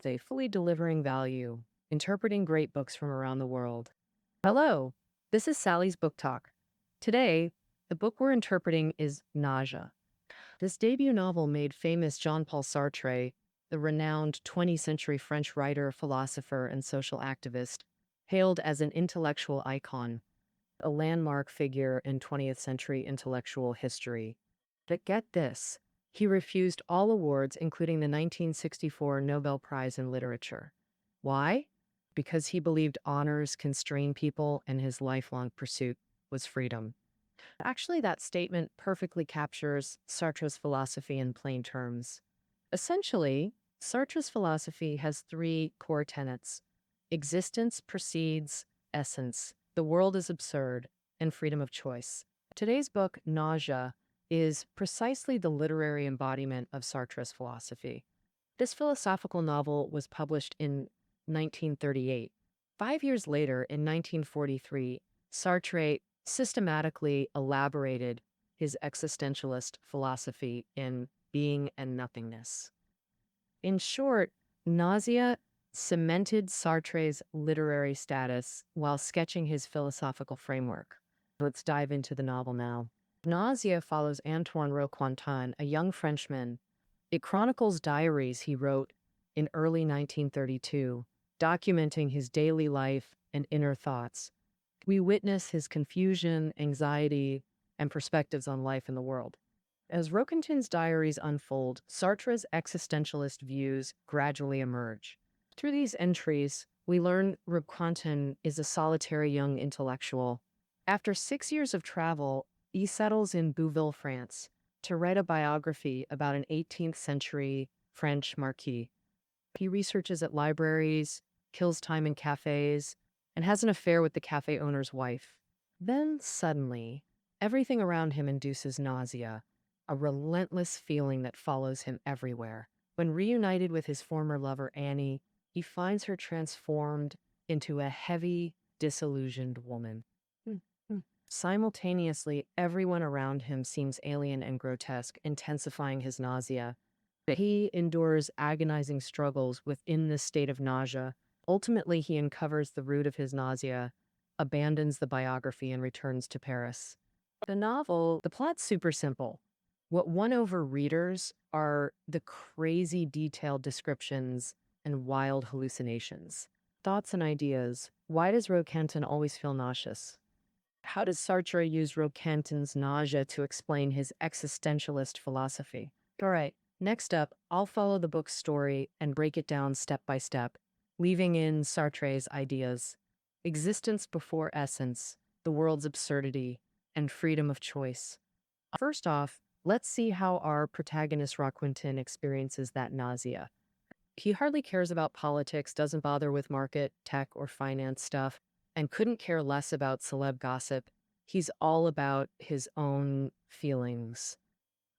They fully delivering value, interpreting great books from around the world. Hello, this is Sally's Book Talk. Today, the book we're interpreting is Nausea. This debut novel made famous Jean-Paul Sartre, the renowned 20th century French writer, philosopher, and social activist, hailed as an intellectual icon, a landmark figure in 20th century intellectual history. But get this, he refused all awards, including the 1964 Nobel Prize in Literature. Why? Because he believed honors constrain people and his lifelong pursuit was freedom. Actually, that statement perfectly captures Sartre's philosophy in plain terms. Essentially, Sartre's philosophy has three core tenets: existence precedes essence, the world is absurd, and freedom of choice. Today's book, Nausea, is precisely the literary embodiment of Sartre's philosophy. This philosophical novel was published in 1938. 5 years later, in 1943, Sartre systematically elaborated his existentialist philosophy in Being and Nothingness. In short, Nausea cemented Sartre's literary status while sketching his philosophical framework. Let's dive into the novel now. Nausea follows Antoine Roquentin, a young Frenchman. It chronicles diaries he wrote in early 1932, documenting his daily life and inner thoughts. We witness his confusion, anxiety, and perspectives on life and the world. As Roquentin's diaries unfold, Sartre's existentialist views gradually emerge. Through these entries, we learn Roquentin is a solitary young intellectual. After 6 years of travel, he settles in Bouville, France, to write a biography about an 18th century French marquis. He researches at libraries, kills time in cafes, and has an affair with the cafe owner's wife. Then suddenly, everything around him induces nausea, a relentless feeling that follows him everywhere. When reunited with his former lover, Annie, he finds her transformed into a heavy, disillusioned woman. Simultaneously, everyone around him seems alien and grotesque, intensifying his nausea. He endures agonizing struggles within this state of nausea. Ultimately, he uncovers the root of his nausea, abandons the biography, and returns to Paris. The plot's super simple. What won over readers are the crazy detailed descriptions and wild hallucinations. Thoughts and ideas. Why does Roquentin always feel nauseous? How does Sartre use Roquentin's nausea to explain his existentialist philosophy? All right, next up, I'll follow the book's story and break it down step by step, leaving in Sartre's ideas: existence before essence, the world's absurdity, and freedom of choice. First off, let's see how our protagonist Roquentin experiences that nausea. He hardly cares about politics, doesn't bother with market, tech, or finance stuff, and couldn't care less about celeb gossip. He's all about his own feelings.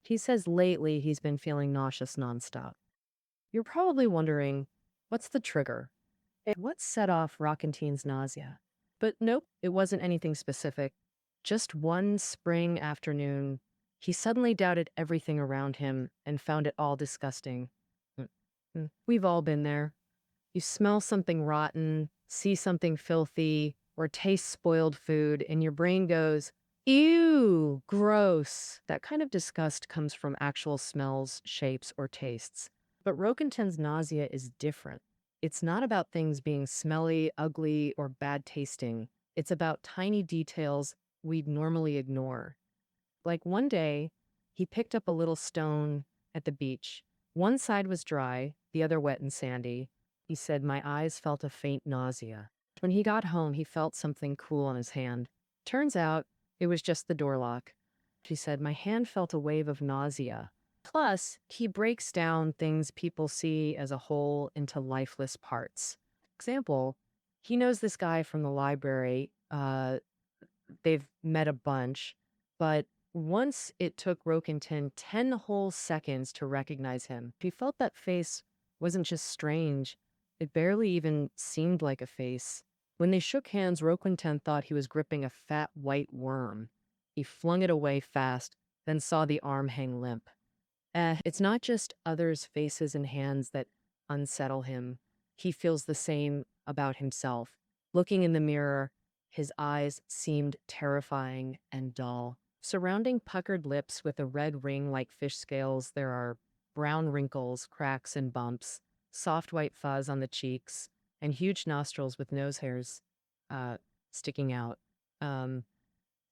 He says lately he's been feeling nauseous nonstop. You're probably wondering, what's the trigger? What set off Roquentin's nausea? But nope, it wasn't anything specific. Just one spring afternoon, he suddenly doubted everything around him and found it all disgusting. We've all been there. You smell something rotten, see something filthy, or taste spoiled food, and your brain goes, ew, gross. That kind of disgust comes from actual smells, shapes, or tastes. But Roquentin's nausea is different. It's not about things being smelly, ugly, or bad tasting. It's about tiny details we'd normally ignore. Like one day, he picked up a little stone at the beach. One side was dry, the other wet and sandy. He said, "My eyes felt a faint nausea." When he got home, he felt something cool on his hand. Turns out, it was just the door lock. She said, "My hand felt a wave of nausea." Plus, he breaks down things people see as a whole into lifeless parts. Example, he knows this guy from the library. They've met a bunch, but once it took Roquentin 10 whole seconds to recognize him. He felt that face wasn't just strange, it barely even seemed like a face. When they shook hands, Roquentin thought he was gripping a fat white worm. He flung it away fast, then saw the arm hang limp. It's not just others' faces and hands that unsettle him. He feels the same about himself. Looking in the mirror, his eyes seemed terrifying and dull. Surrounding puckered lips with a red ring like fish scales, there are brown wrinkles, cracks, and bumps, soft white fuzz on the cheeks, and huge nostrils with nose hairs uh, sticking out. Um,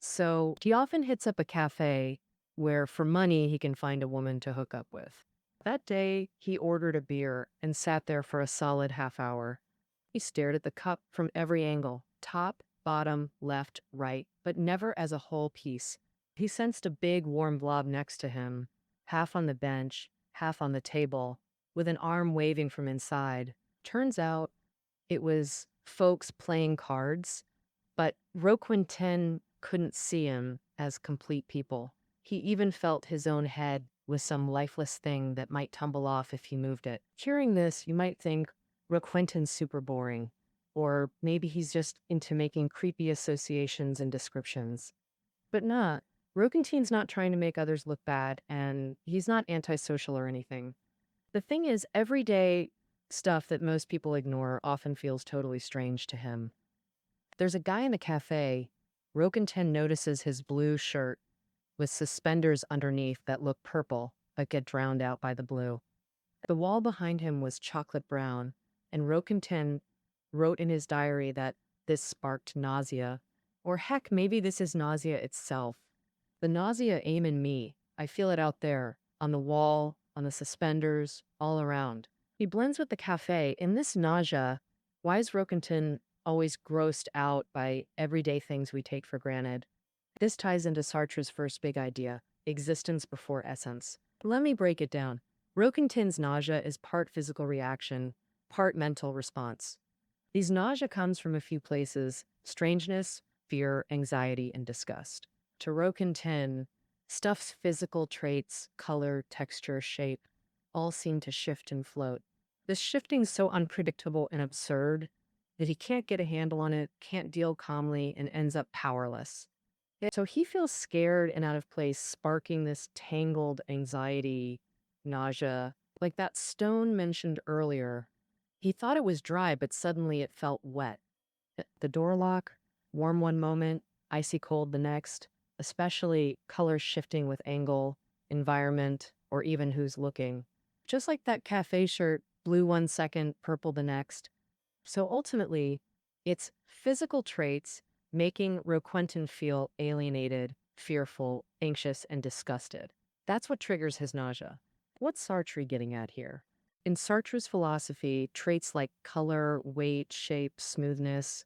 so he often hits up a cafe where, for money, he can find a woman to hook up with. That day, he ordered a beer and sat there for a solid half hour. He stared at the cup from every angle, top, bottom, left, right, but never as a whole piece. He sensed a big, warm blob next to him, half on the bench, half on the table, with an arm waving from inside. Turns out it was folks playing cards, but Roquentin couldn't see him as complete people. He even felt his own head was some lifeless thing that might tumble off if he moved it. Hearing this, you might think Roquentin's super boring, or maybe he's just into making creepy associations and descriptions. But nah, Roquentin's not trying to make others look bad, and he's not antisocial or anything. The thing is, everyday stuff that most people ignore often feels totally strange to him. There's a guy in the cafe. Roquentin notices his blue shirt with suspenders underneath that look purple but get drowned out by the blue. The wall behind him was chocolate brown, and Roquentin wrote in his diary that this sparked nausea. Or heck, maybe this is nausea itself. The nausea aim in me. I feel it out there, on the wall, on the suspenders, all around. He blends with the cafe. In this nausea, why is Roquentin always grossed out by everyday things we take for granted? This ties into Sartre's first big idea, existence before essence. Let me break it down. Roquentin's nausea is part physical reaction, part mental response. These nausea comes from a few places: strangeness, fear, anxiety, and disgust. To Roquentin, stuff's physical traits, color, texture, shape, all seem to shift and float. This shifting's so unpredictable and absurd that he can't get a handle on it, can't deal calmly, and ends up powerless. So he feels scared and out of place, sparking this tangled anxiety, nausea, like that stone mentioned earlier. He thought it was dry, but suddenly it felt wet. The door lock, warm one moment, icy cold the next, especially colors shifting with angle, environment, or even who's looking. Just like that cafe shirt, blue one second, purple the next. So ultimately, it's physical traits making Roquentin feel alienated, fearful, anxious, and disgusted. That's what triggers his nausea. What's Sartre getting at here? In Sartre's philosophy, traits like color, weight, shape, smoothness,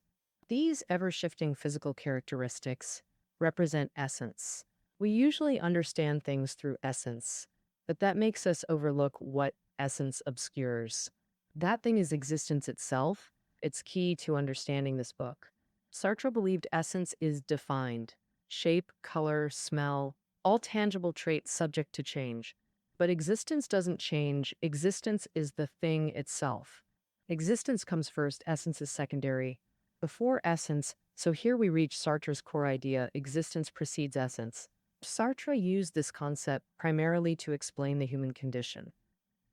these ever-shifting physical characteristics represent essence. We usually understand things through essence, but that makes us overlook what essence obscures. That thing is existence itself. It's key to understanding this book. Sartre believed essence is defined: shape, color, smell, all tangible traits subject to change. But existence doesn't change. Existence is the thing itself. Existence comes first, essence is secondary. Before essence, so here we reach Sartre's core idea: existence precedes essence. Sartre used this concept primarily to explain the human condition.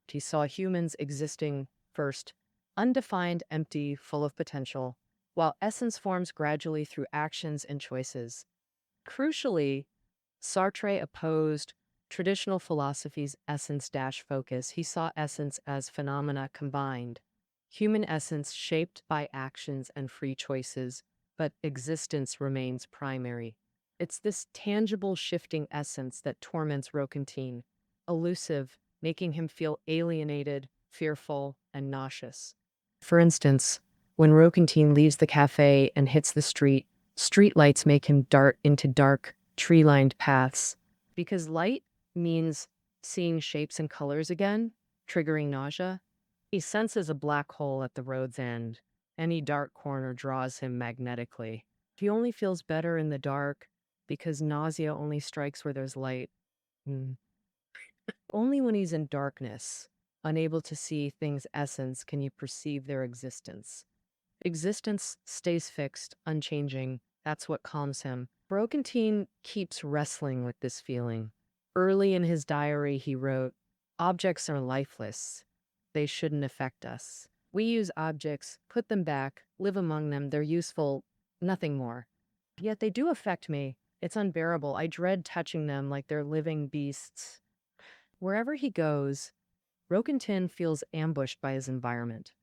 He saw humans existing first, undefined, empty, full of potential, while essence forms gradually through actions and choices. Crucially, Sartre opposed traditional philosophy's essence-focus. He saw essence as phenomena combined, human essence shaped by actions and free choices, but existence remains primary. It's this tangible shifting essence that torments Roquentin, elusive, making him feel alienated, fearful, and nauseous. For instance, when Roquentin leaves the cafe and hits the street, streetlights make him dart into dark, tree-lined paths. Because light means seeing shapes and colors again, triggering nausea. He senses a black hole at the road's end. Any dark corner draws him magnetically. He only feels better in the dark because nausea only strikes where there's light. Hmm. Only when he's in darkness, unable to see things' essence, can you perceive their existence. Existence stays fixed, unchanging. That's what calms him. Roquentin keeps wrestling with this feeling. Early in his diary, he wrote, "Objects are lifeless. they shouldn't affect us. We use objects, put them back, live among them, they're useful, nothing more. Yet they do affect me. It's unbearable. I dread touching them like they're living beasts. Wherever he goes, Roquentin feels ambushed by his environment.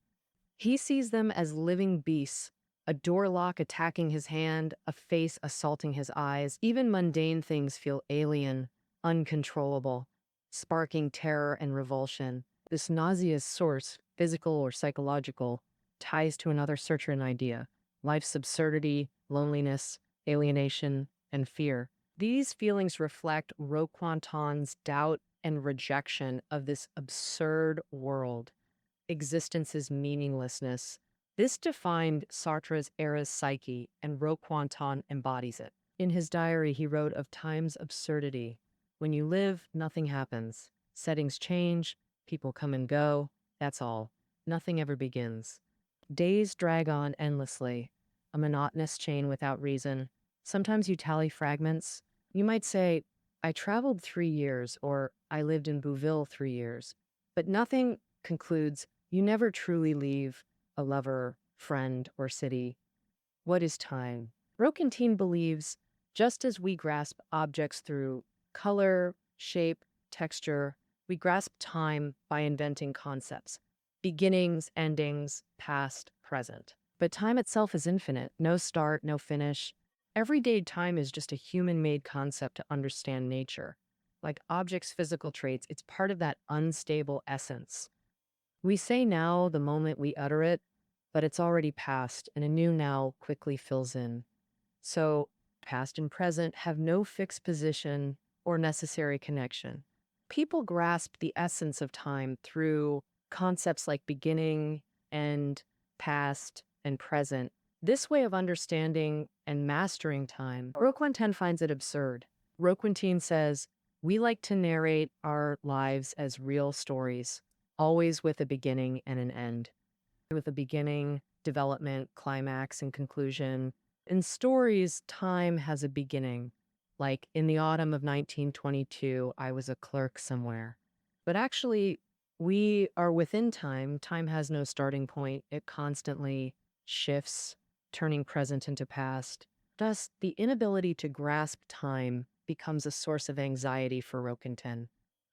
He sees them as living beasts, a door lock attacking his hand, a face assaulting his eyes. Even mundane things feel alien, uncontrollable, sparking terror and revulsion. This nauseous source, physical or psychological, ties to another certain idea: life's absurdity, loneliness, alienation, and fear. These feelings reflect Roquentin's doubt and rejection of this absurd world, existence's meaninglessness. This defined Sartre's era's psyche, and Roquentin embodies it. In his diary, he wrote of time's absurdity. When you live, nothing happens. Settings change, people come and go, that's all. Nothing ever begins. Days drag on endlessly, a monotonous chain without reason. Sometimes you tally fragments. You might say, I traveled 3 years, or I lived in Bouville 3 years. But nothing concludes. You never truly leave a lover, friend, or city. What is time? Roquentin believes just as we grasp objects through color, shape, texture, we grasp time by inventing concepts: beginnings, endings, past, present. But time itself is infinite, no start, no finish. Everyday time is just a human-made concept to understand nature. Like objects' physical traits, it's part of that unstable essence. We say now the moment we utter it, but it's already past, and a new now quickly fills in. So, past and present have no fixed position or necessary connection. People grasp the essence of time through concepts like beginning, end, past, and present. This way of understanding and mastering time, Roquentin finds it absurd. Roquentin says, we like to narrate our lives as real stories, always with a beginning and an end. With a beginning, development, climax, and conclusion. In stories, time has a beginning. Like in the autumn of 1922, I was a clerk somewhere. But actually, we are within time. Time has no starting point. It constantly shifts, turning present into past. Thus, the inability to grasp time becomes a source of anxiety for Roquentin.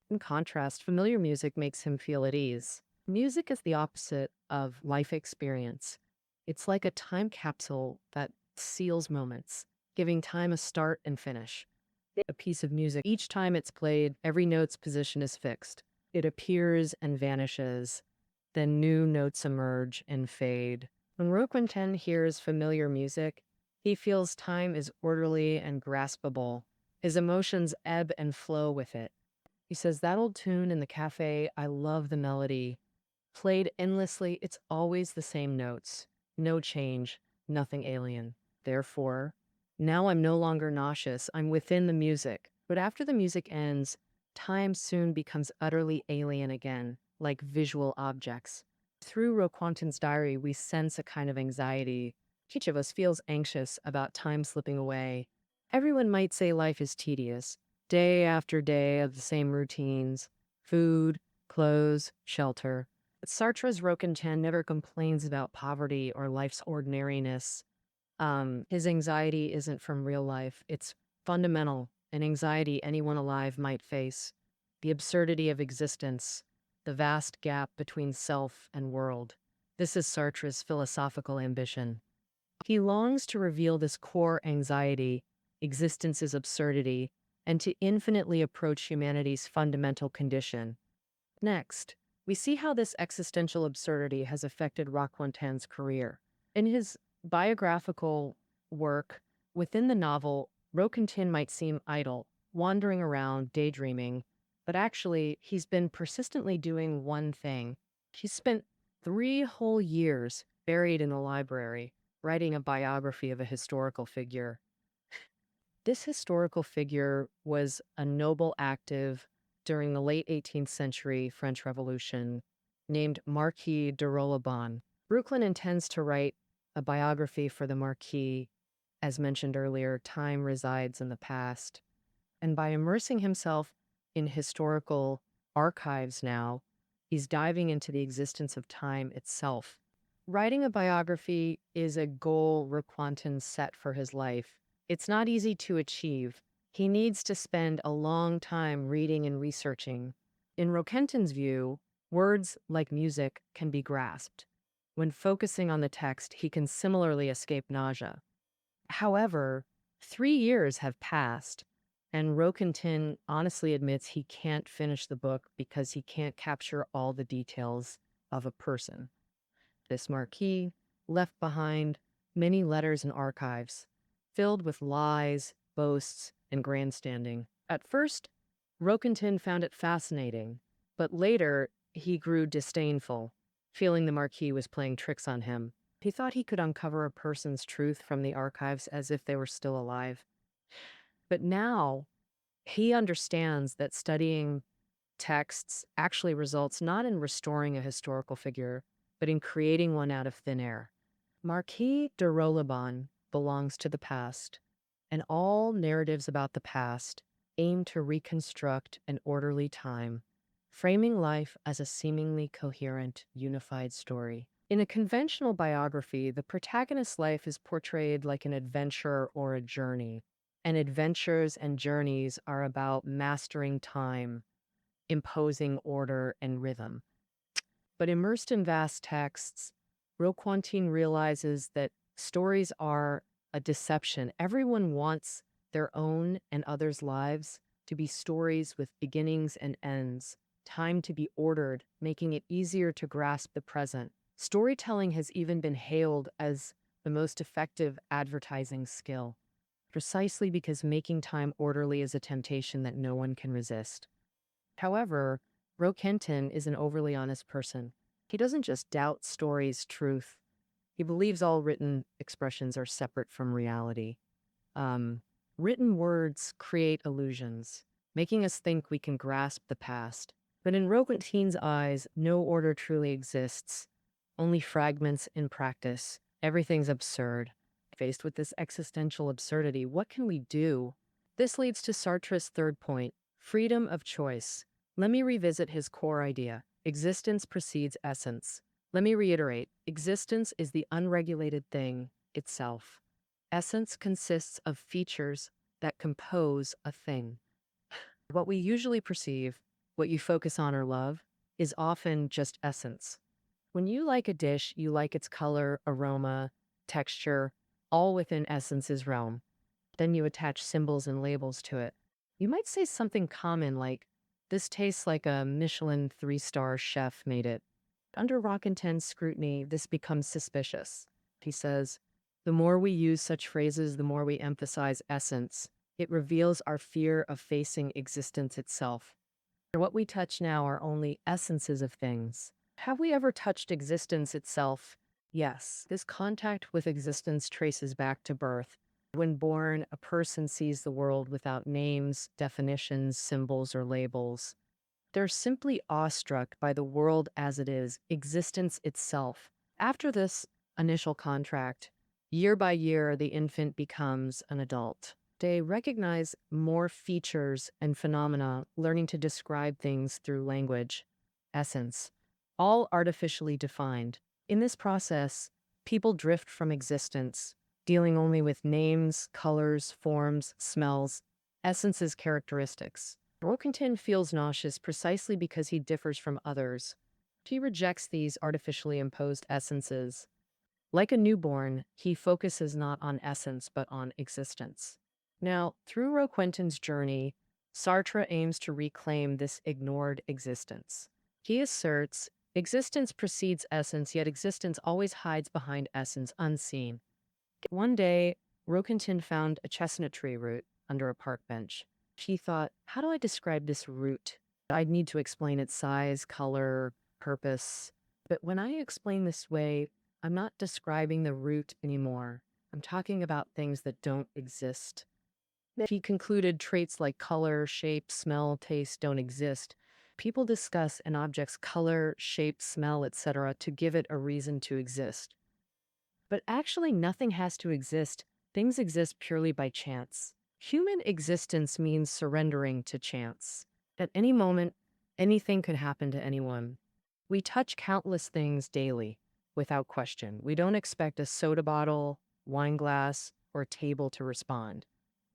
In contrast, familiar music makes him feel at ease. Music is the opposite of life experience. It's like a time capsule that seals moments, giving time a start and finish. A piece of music, each time it's played, every note's position is fixed. It appears and vanishes, then new notes emerge and fade. When Roquentin hears familiar music, he feels time is orderly and graspable. His emotions ebb and flow with it. He says, that old tune in the cafe, I love the melody. Played endlessly, it's always the same notes. No change, nothing alien. Therefore, now I'm no longer nauseous, I'm within the music. But after the music ends, time soon becomes utterly alien again, like visual objects. Through Roquentin's diary, we sense a kind of anxiety. Each of us feels anxious about time slipping away. Everyone might say life is tedious. Day after day of the same routines: food, clothes, shelter. But Sartre's Roquentin never complains about poverty or life's ordinariness. His anxiety isn't from real life. It's fundamental, an anxiety anyone alive might face. The absurdity of existence, the vast gap between self and world. This is Sartre's philosophical ambition. He longs to reveal this core anxiety, existence's absurdity, and to infinitely approach humanity's fundamental condition. Next, we see how this existential absurdity has affected Roquentin's career. In his biographical work, within the novel, Roquentin might seem idle, wandering around, daydreaming, but actually, he's been persistently doing one thing. He spent 3 whole years buried in a library, writing a biography of a historical figure. This historical figure was a noble active during the late 18th century French Revolution named Marquis de Rolleban. Brooklyn intends to write a biography for the Marquis. As mentioned earlier, time resides in the past. And by immersing himself in historical archives now, He's diving into the existence of time itself. Writing a biography is a goal Roquentin set for his life. It's not easy to achieve. He needs to spend a long time reading and researching. In Roquentin's view, words like music can be grasped. When focusing on the text, he can similarly escape nausea. However, 3 years have passed, and Roquentin honestly admits he can't finish the book because he can't capture all the details of a person. This marquis left behind many letters and archives, filled with lies, boasts, and grandstanding. At first, Roquentin found it fascinating, but later he grew disdainful, feeling the marquis was playing tricks on him. He thought he could uncover a person's truth from the archives as if they were still alive. But now he understands that studying texts actually results not in restoring a historical figure, but in creating one out of thin air. Marquis de Rolleban belongs to the past, and all narratives about the past aim to reconstruct an orderly time, framing life as a seemingly coherent, unified story. In a conventional biography, the protagonist's life is portrayed like an adventure or a journey, and adventures and journeys are about mastering time, imposing order and rhythm. But immersed in vast texts, Roquentin realizes that stories are a deception. Everyone wants their own and others' lives to be stories with beginnings and ends, time to be ordered, making it easier to grasp the present. Storytelling has even been hailed as the most effective advertising skill, precisely because making time orderly is a temptation that no one can resist. However, Roquentin is an overly honest person. He doesn't just doubt stories' truth. He believes all written expressions are separate from reality. Written words create illusions, making us think we can grasp the past. But in Roquentin's eyes, no order truly exists, only fragments in practice. Everything's absurd. Faced with this existential absurdity, what can we do? This leads to Sartre's third point, freedom of choice. Let me revisit his core idea. Existence precedes essence. Let me reiterate, existence is the unregulated thing itself. Essence consists of features that compose a thing. What we usually perceive, what you focus on or love, is often just essence. When you like a dish, you like its color, aroma, texture, all within essence's realm. Then you attach symbols and labels to it. You might say something common like, this tastes like a Michelin 3-star chef made it. Under Roquentin's scrutiny, this becomes suspicious. He says, the more we use such phrases, the more we emphasize essence. It reveals our fear of facing existence itself. What we touch now are only essences of things. Have we ever touched existence itself? Yes. This contact with existence traces back to birth. When born, a person sees the world without names, definitions, symbols, or labels. They're simply awestruck by the world as it is, existence itself. After this initial contract, year by year, the infant becomes an adult. They recognize more features and phenomena, learning to describe things through language, essence, all artificially defined. In this process, people drift from existence, dealing only with names, colors, forms, smells, essences, characteristics. Roquentin feels nauseous precisely because he differs from others. He rejects these artificially imposed essences. Like a newborn, he focuses not on essence but on existence. Now, through Roquentin's journey, Sartre aims to reclaim this ignored existence. He asserts, existence precedes essence, yet existence always hides behind essence unseen. One day, Roquentin found a chestnut tree root under a park bench. He thought, how do I describe this root? I'd need to explain its size, color, purpose. But when I explain this way, I'm not describing the root anymore. I'm talking about things that don't exist. He concluded traits like color, shape, smell, taste don't exist. People discuss an object's color, shape, smell, etc. to give it a reason to exist. But actually, nothing has to exist. Things exist purely by chance. Human existence means surrendering to chance. At any moment, anything could happen to anyone. We touch countless things daily, without question. We don't expect a soda bottle, wine glass, or table to respond.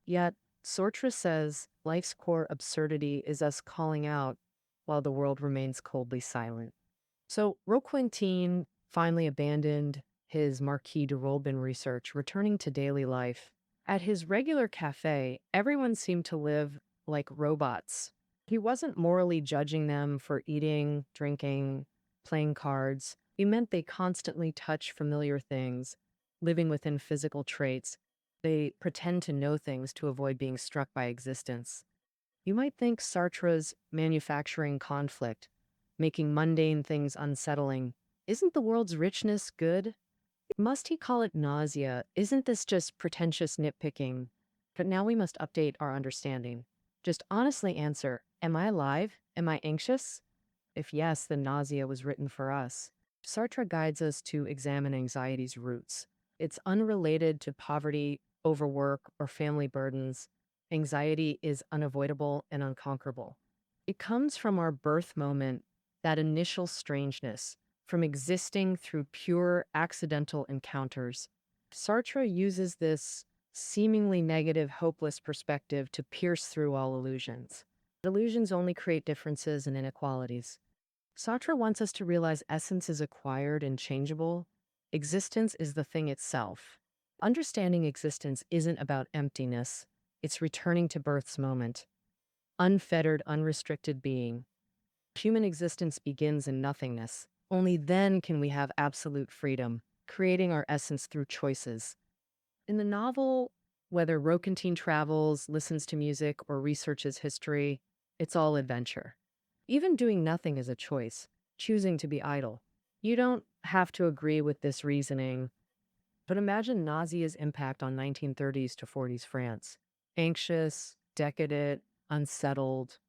Yet, Sartre says life's core absurdity is us calling out while the world remains coldly silent. So, Roquentin finally abandoned his Marquis de Rolbin research, returning to daily life. At his regular cafe, everyone seemed to live like robots. He wasn't morally judging them for eating, drinking, playing cards. He meant they constantly touch familiar things, living within physical traits. They pretend to know things to avoid being struck by existence. You might think Sartre's manufacturing conflict, making mundane things unsettling. Isn't the world's richness good? Must he call it nausea? Isn't this just pretentious nitpicking? But now we must update our understanding. Just honestly answer, am I alive? Am I anxious? If yes, then nausea was written for us. Sartre guides us to examine anxiety's roots. It's unrelated to poverty, overwork, or family burdens. Anxiety is unavoidable and unconquerable. It comes from our birth moment, that initial strangeness, from existing through pure accidental encounters. Sartre uses this seemingly negative, hopeless perspective to pierce through all illusions. Illusions only create differences and inequalities. Sartre wants us to realize essence is acquired and changeable. Existence is the thing itself. Understanding existence isn't about emptiness, it's returning to birth's moment. Unfettered, unrestricted being. Human existence begins in nothingness. Only then can we have absolute freedom, creating our essence through choices. In the novel, whether Roquentin travels, listens to music, or researches history, it's all adventure. Even doing nothing is a choice, choosing to be idle. You don't have to agree with this reasoning, but imagine Nausea's impact on 1930s to 40s France. Anxious, decadent, unsettled.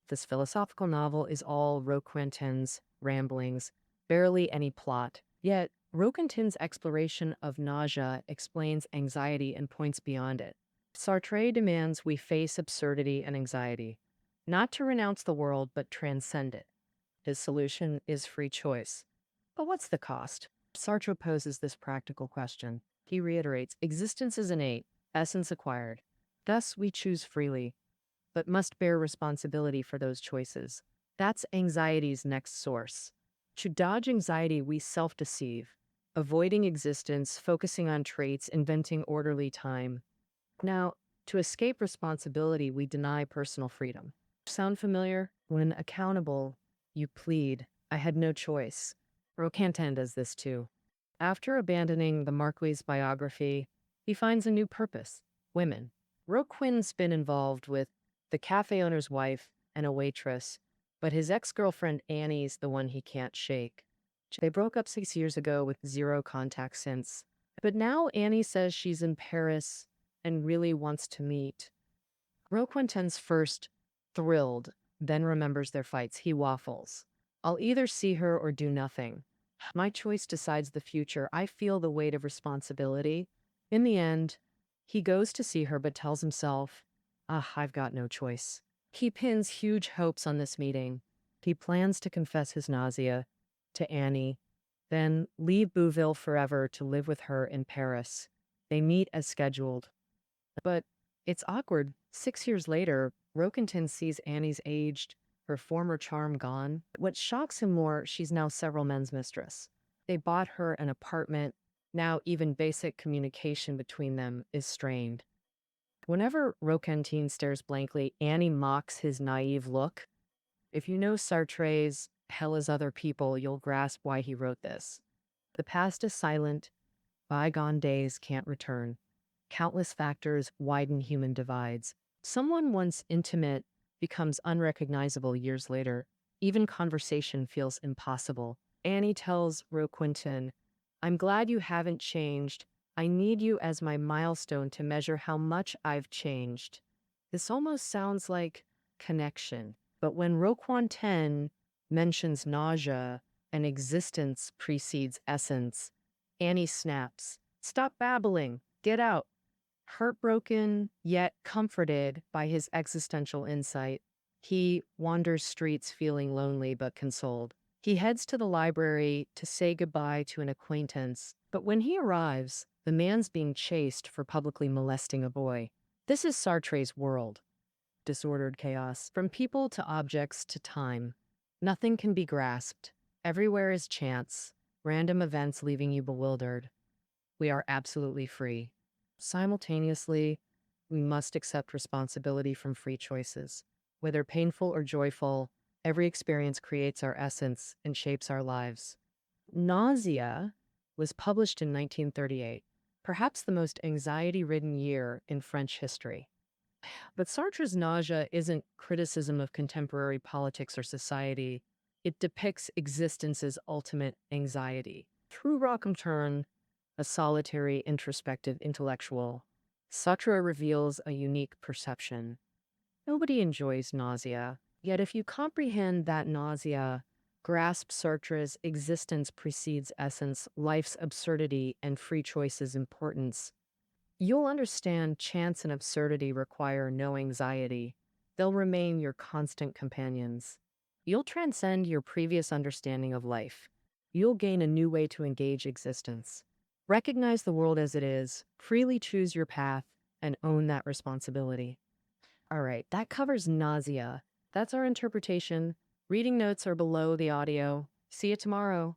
This philosophical novel is all Roquentin's ramblings, barely any plot. Yet, Roquentin's exploration of nausea explains anxiety and points beyond it. Sartre demands we face absurdity and anxiety, not to renounce the world, but transcend it. His solution is free choice. But what's the cost? Sartre poses this practical question. He reiterates, existence is innate, essence acquired. Thus, we choose freely, but must bear responsibility for those choices. That's anxiety's next source. To dodge anxiety, we self-deceive, avoiding existence, focusing on traits, inventing orderly time. Now, to escape responsibility, we deny personal freedom. Sound familiar? When accountable, you plead, I had no choice. Roquentin does this too. After abandoning the Marquis' biography, he finds a new purpose, women. Roquentin's been involved with the cafe owner's wife and a waitress, but his ex-girlfriend Annie's the one he can't shake. They broke up 6 years ago with zero contact since. But now Annie says she's in Paris and really wants to meet. Roquentin's first thrilled, then remembers their fights. He waffles. I'll either see her or do nothing. My choice decides the future. I feel the weight of responsibility. In the end, he goes to see her but tells himself, I've got no choice. He pins huge hopes on this meeting. He plans to confess his nausea to Annie, then leave Bouville forever to live with her in Paris. They meet as scheduled. But it's awkward. 6 years later, Roquentin sees Annie's aged, her former charm gone. What shocks him more, she's now several men's mistress. They bought her an apartment. Now even basic communication between them is strained. Whenever Roquentin stares blankly, Annie mocks his naive look. If you know Sartre's Hell is Other People, you'll grasp why he wrote this. The past is silent. Bygone days can't return. Countless factors widen human divides. Someone once intimate becomes unrecognizable years later. Even conversation feels impossible. Annie tells Roquentin, I'm glad you haven't changed. I need you as my milestone to measure how much I've changed. This almost sounds like connection. But when Roquentin mentions nausea and existence precedes essence, Annie snaps. Stop babbling. Get out. Heartbroken, yet comforted by his existential insight, he wanders streets feeling lonely but consoled. He heads to the library to say goodbye to an acquaintance, but when he arrives, the man's being chased for publicly molesting a boy. This is Sartre's world. Disordered chaos, from people to objects to time. Nothing can be grasped. Everywhere is chance, random events leaving you bewildered. We are absolutely free. Simultaneously, we must accept responsibility from free choices. Whether painful or joyful, every experience creates our essence and shapes our lives. Nausea was published in 1938, perhaps the most anxiety-ridden year in French history. But Sartre's Nausea isn't criticism of contemporary politics or society. It depicts existence's ultimate anxiety. Through Roquentin, a solitary, introspective intellectual, Sartre reveals a unique perception. Nobody enjoys nausea, yet if you comprehend that nausea, grasp Sartre's existence precedes essence, life's absurdity, and free choice's importance, you'll understand chance and absurdity require no anxiety. They'll remain your constant companions. You'll transcend your previous understanding of life. You'll gain a new way to engage existence. Recognize the world as it is, freely choose your path, and own that responsibility. All right, that covers nausea. That's our interpretation. Reading notes are below the audio. See you tomorrow.